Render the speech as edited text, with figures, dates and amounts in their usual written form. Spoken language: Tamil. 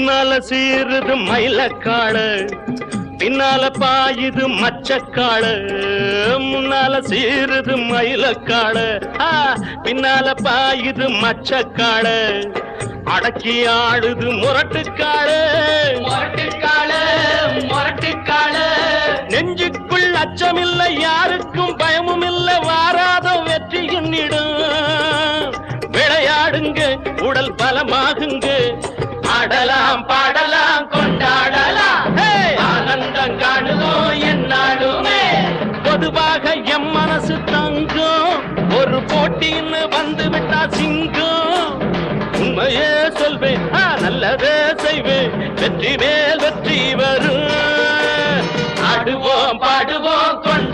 முன்னால சீருது மயிலக்காடு, பின்னால பாயுது மச்சக்காடு. முன்னால சீருது மயிலக்காடு, பின்னால பாயுது மச்சக்காடு. அடக்கி ஆடுது முரட்டுக்காடு, முரட்டுக்காடு, முரட்டுக்காடு. நெஞ்சுக்குள் அச்சமில்லை, யாருக்கும் பயமும் இல்லை, வாராத வெற்றி எண்ணிடும். விளையாடுங்க, உடல் பலமாகுங்க, ஆடலாம் பாடலாம் கொண்டாடலாம், ஆனந்தம் காணுவோம் என்னாலுமே. பொதுவாக எம் மனசு தங்கும், ஒரு போட்டின்னு வந்து விட்டா சிங்கம். உண்மையே சொல்வேன், நல்லதே செய்வேன், வெற்றி மேல் வெற்றி வரும். ஆடுவோம் பாடுவோம் கொண்டாடுவோம்.